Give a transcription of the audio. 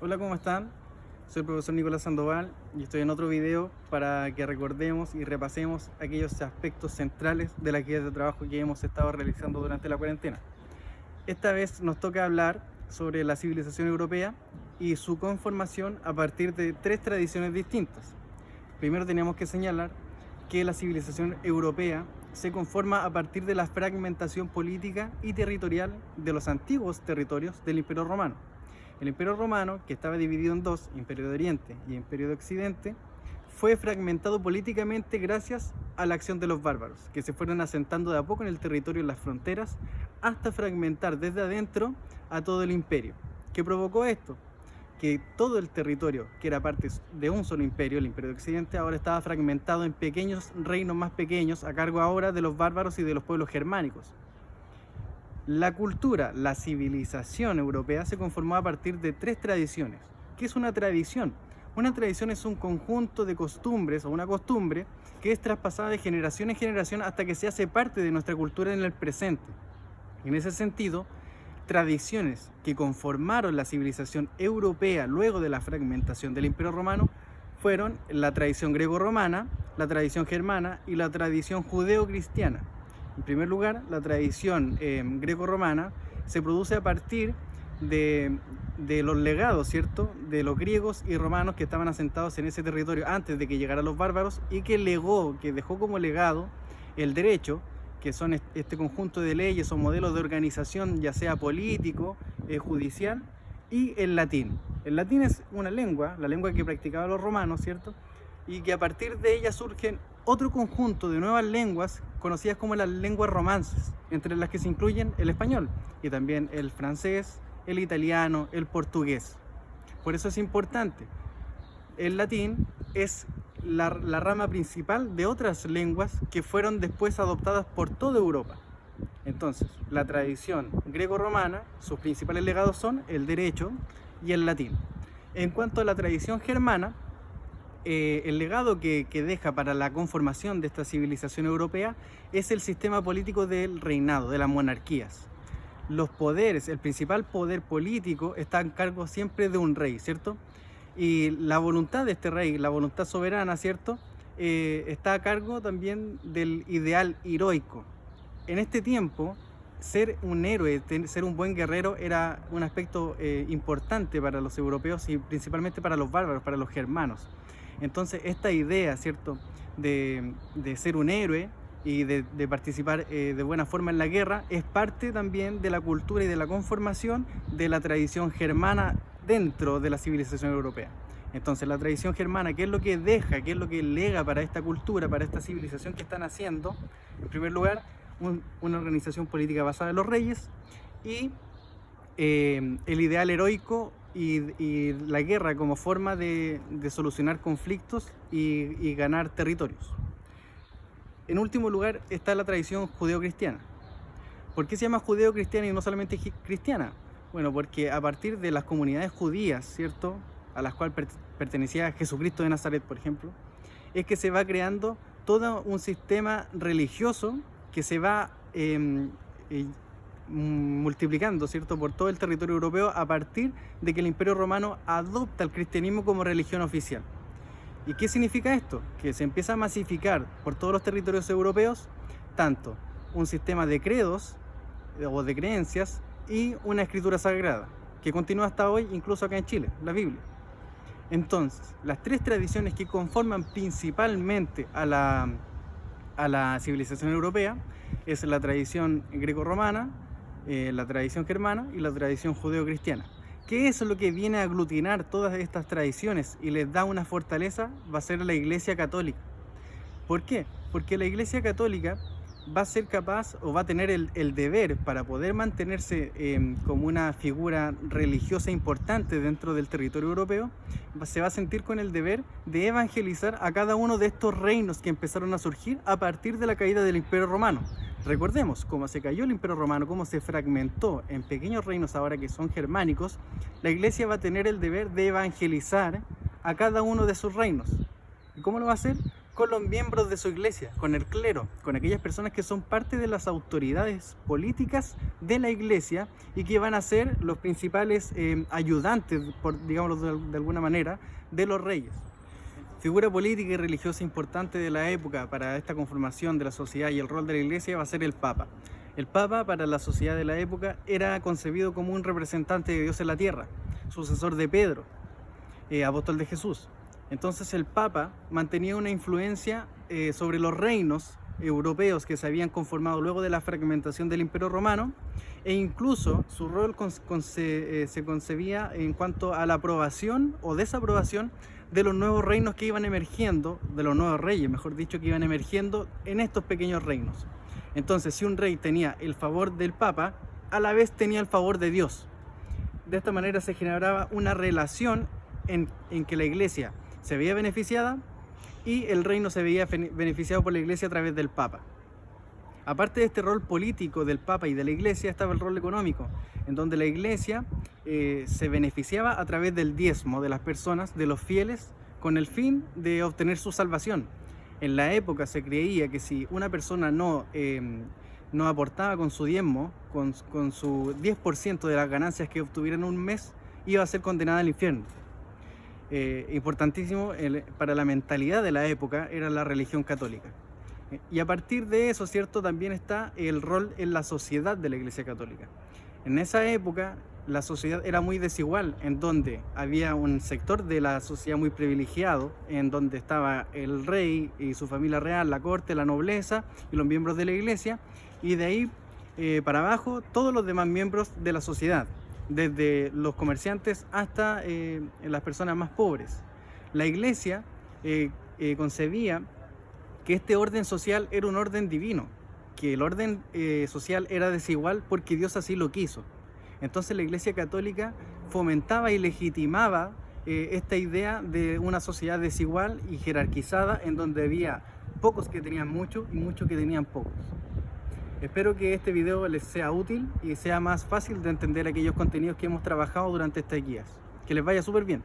Hola, ¿cómo están? Soy el profesor Nicolás Sandoval y estoy en otro video para que recordemos y repasemos aquellos aspectos centrales de la guía de trabajo que hemos estado realizando durante la cuarentena. Esta vez nos toca hablar sobre la civilización europea y su conformación a partir de tres tradiciones distintas. Primero tenemos que señalar que la civilización europea se conforma a partir de la fragmentación política y territorial de los antiguos territorios del Imperio Romano. El Imperio Romano, que estaba dividido en dos, Imperio de Oriente y Imperio de Occidente, fue fragmentado políticamente gracias a la acción de los bárbaros, que se fueron asentando de a poco en el territorio, en las fronteras, hasta fragmentar desde adentro a todo el imperio. ¿Qué provocó esto? Que todo el territorio, que era parte de un solo imperio, el Imperio de Occidente, ahora estaba fragmentado en pequeños reinos más pequeños, a cargo ahora de los bárbaros y de los pueblos germánicos. La cultura, la civilización europea se conformó a partir de tres tradiciones. ¿Qué es una tradición? Una tradición es un conjunto de costumbres o una costumbre que es traspasada de generación en generación hasta que se hace parte de nuestra cultura en el presente. En ese sentido, tradiciones que conformaron la civilización europea luego de la fragmentación del Imperio Romano fueron la tradición greco-romana, la tradición germana y la tradición judeo-cristiana. En primer lugar, la tradición greco-romana se produce a partir de los legados, ¿cierto?, de los griegos y romanos que estaban asentados en ese territorio antes de que llegaran los bárbaros y que dejó como legado el derecho, que son este conjunto de leyes o modelos de organización, ya sea político, judicial, y el latín. El latín es una lengua, la lengua que practicaban los romanos, ¿cierto?, y que a partir de ella surgen otro conjunto de nuevas lenguas conocidas como las lenguas romances, entre las que se incluyen el español y también el francés, el italiano, el portugués. Por eso es importante. El latín es la rama principal de otras lenguas que fueron después adoptadas por toda Europa. Entonces, la tradición greco-romana, sus principales legados son el derecho y el latín. En cuanto a la tradición germana, el legado que deja para la conformación de esta civilización europea es el sistema político del reinado, de las monarquías. Los poderes, el principal poder político está en cargo siempre de un rey, ¿cierto? Y la voluntad de este rey, la voluntad soberana, ¿cierto?, está a cargo también del ideal heroico. En este tiempo, ser un héroe, ser un buen guerrero era un aspecto importante para los europeos y principalmente para los bárbaros, para los germanos. Entonces esta idea, ¿cierto?, de ser un héroe y de participar de buena forma en la guerra es parte también de la cultura y de la conformación de la tradición germana dentro de la civilización europea. Entonces la tradición germana, ¿qué es lo que deja, qué es lo que lega para esta cultura, para esta civilización que están haciendo? En primer lugar, una organización política basada en los reyes y el ideal heroico y la guerra como forma de solucionar conflictos y ganar territorios. En último lugar está la tradición judeo-cristiana. ¿Por qué se llama judeo-cristiana y no solamente cristiana? Bueno, porque a partir de las comunidades judías, ¿cierto?, a las cuales pertenecía Jesucristo de Nazaret, por ejemplo, es que se va creando todo un sistema religioso que se va multiplicando, ¿cierto?, por todo el territorio europeo a partir de que el Imperio Romano adopta el cristianismo como religión oficial. ¿Y qué significa esto? Que se empieza a masificar por todos los territorios europeos tanto un sistema de credos o de creencias y una escritura sagrada, que continúa hasta hoy incluso acá en Chile, la Biblia. Entonces, las tres tradiciones que conforman principalmente a la civilización europea es la tradición greco-romana, la tradición germana y la tradición judeo-cristiana. ¿Qué es lo que viene a aglutinar todas estas tradiciones y les da una fortaleza? Va a ser la Iglesia Católica. ¿Por qué? Porque la Iglesia Católica va a ser capaz o va a tener el deber para poder mantenerse como una figura religiosa importante dentro del territorio europeo, se va a sentir con el deber de evangelizar a cada uno de estos reinos que empezaron a surgir a partir de la caída del Imperio Romano. Recordemos, cómo se cayó el Imperio Romano, cómo se fragmentó en pequeños reinos ahora que son germánicos, la Iglesia va a tener el deber de evangelizar a cada uno de sus reinos. ¿Y cómo lo va a hacer? con los miembros de su iglesia, con el clero, con aquellas personas que son parte de las autoridades políticas de la iglesia y que van a ser los principales ayudantes, por, digámoslo de alguna manera, de los reyes. Figura política y religiosa importante de la época para esta conformación de la sociedad y el rol de la iglesia va a ser el Papa. El Papa para la sociedad de la época era concebido como un representante de Dios en la tierra, sucesor de Pedro, apóstol de Jesús. Entonces el Papa mantenía una influencia sobre los reinos europeos que se habían conformado luego de la fragmentación del Imperio Romano, e incluso su rol se concebía en cuanto a la aprobación o desaprobación de los nuevos reinos que iban emergiendo, de los nuevos reyes, mejor dicho, que iban emergiendo en estos pequeños reinos. Entonces, si un rey tenía el favor del Papa, a la vez tenía el favor de Dios. De esta manera se generaba una relación en que la iglesia se veía beneficiada y el reino se veía beneficiado por la iglesia a través del Papa. Aparte de este rol político del Papa y de la iglesia, estaba el rol económico, en donde la iglesia se beneficiaba a través del diezmo de las personas, de los fieles, con el fin de obtener su salvación. En la época se creía que si una persona no aportaba con su diezmo, con su 10% de las ganancias que obtuviera en un mes, iba a ser condenada al infierno. Importantísimo para la mentalidad de la época era la religión católica. Y a partir de eso, ¿cierto?, también está el rol en la sociedad de la Iglesia Católica. En esa época la sociedad era muy desigual, en donde había un sector de la sociedad muy privilegiado, en donde estaba el rey y su familia real, la corte, la nobleza y los miembros de la iglesia, y de ahí para abajo todos los demás miembros de la sociedad, desde los comerciantes hasta las personas más pobres. La iglesia concebía que este orden social era un orden divino, que el orden social era desigual porque Dios así lo quiso. Entonces la Iglesia Católica fomentaba y legitimaba esta idea de una sociedad desigual y jerarquizada, en donde había pocos que tenían mucho y muchos que tenían pocos. Espero que este video les sea útil y sea más fácil de entender aquellos contenidos que hemos trabajado durante estas guías. Que les vaya súper bien.